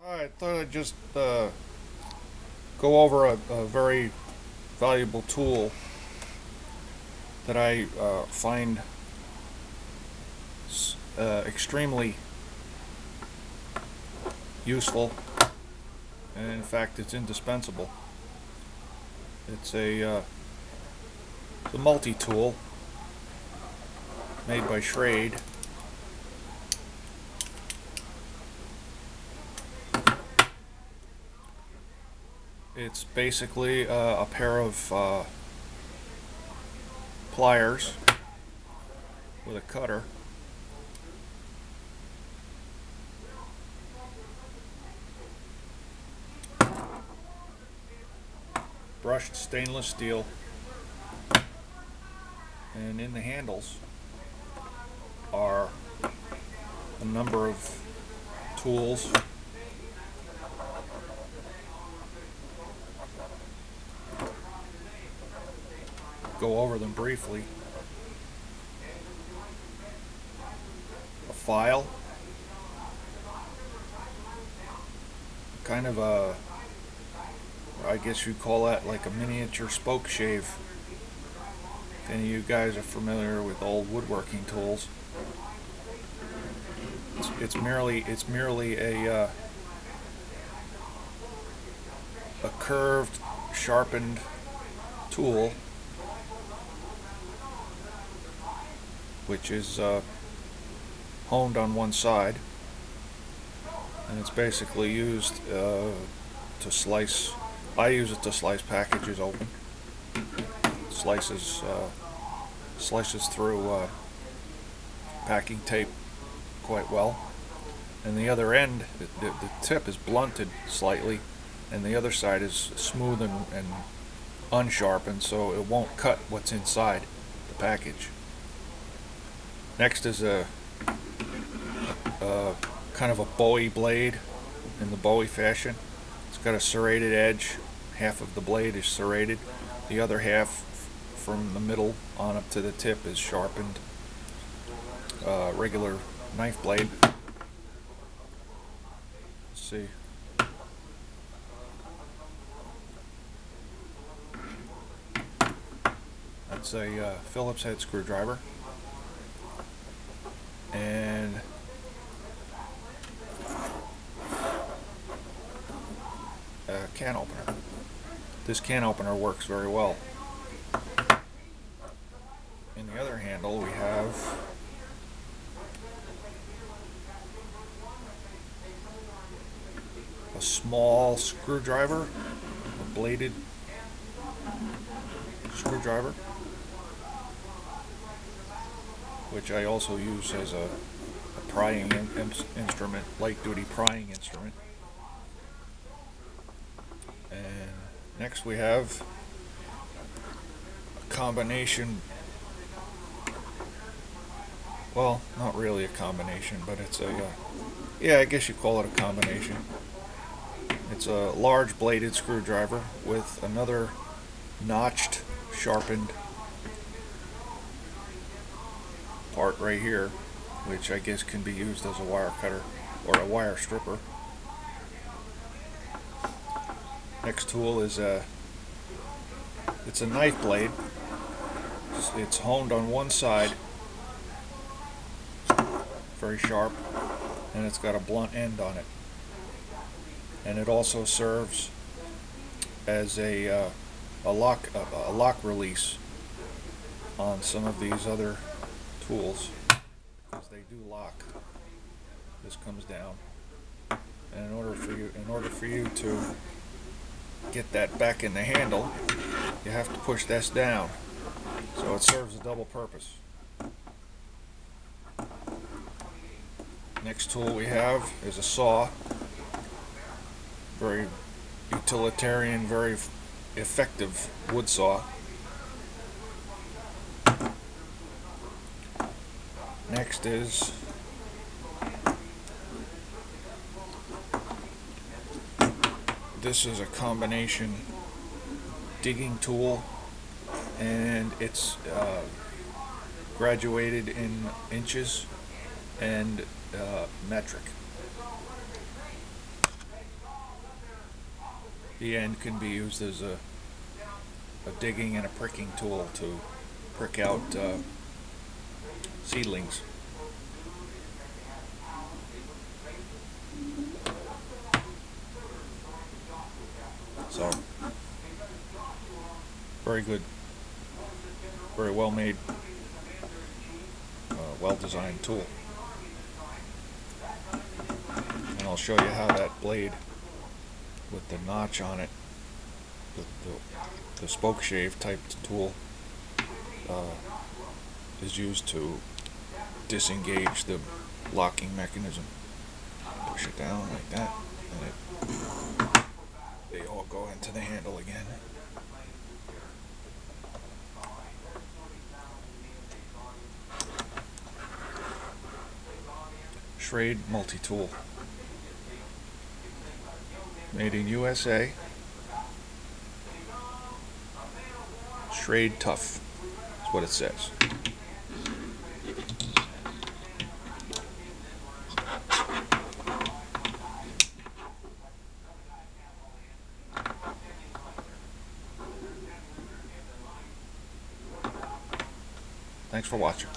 I thought I'd just go over a very valuable tool that I find extremely useful, and in fact it's indispensable. It's a multi-tool made by Schrade. It's basically a pair of pliers with a cutter, brushed stainless steel, and in the handles are a number of tools. Go over them briefly. A file, kind of a, I guess you'd call that like a miniature spoke shave. If any of you guys are familiar with old woodworking tools, it's merely a curved, sharpened tool, which is honed on one side, and it's basically used to slice. I use it to slice packages open. Slices through packing tape quite well. And the other end, the tip is blunted slightly, and the other side is smooth and unsharpened, so it won't cut what's inside the package. Next is a kind of a Bowie blade in the Bowie fashion. It's got a serrated edge. Half of the blade is serrated. The other half, from the middle on up to the tip, is sharpened. Regular knife blade. Let's see. That's a Phillips head screwdriver. And a can opener. This can opener works very well. In the other handle we have a small screwdriver, a bladed screwdriver, which I also use as a prying instrument, light duty prying instrument. And next we have a combination, well, not really a combination, but it's a, yeah, I guess you call it a combination. It's a large bladed screwdriver with another notched, sharpened part right here, which I guess can be used as a wire cutter or a wire stripper. Next tool is it's a knife blade. It's honed on one side, very sharp, and it's got a blunt end on it. And it also serves as a lock release on some of these other tools, because they do lock. This comes down, and in order for you to get that back in the handle, you have to push this down, so it serves a double purpose. Next tool we have is a saw. Very utilitarian, very effective wood saw. Next is this is a combination digging tool, and it's graduated in inches and metric. The end can be used as a digging and a pricking tool to prick out seedlings. So, very good, very well made, well designed tool. And I'll show you how that blade with the notch on it, the spoke shave type tool, is used to disengage the locking mechanism. Push it down like that, and they all go into the handle again. Schrade Multi-Tool. Made in USA. Schrade Tough is what it says. Thanks for watching.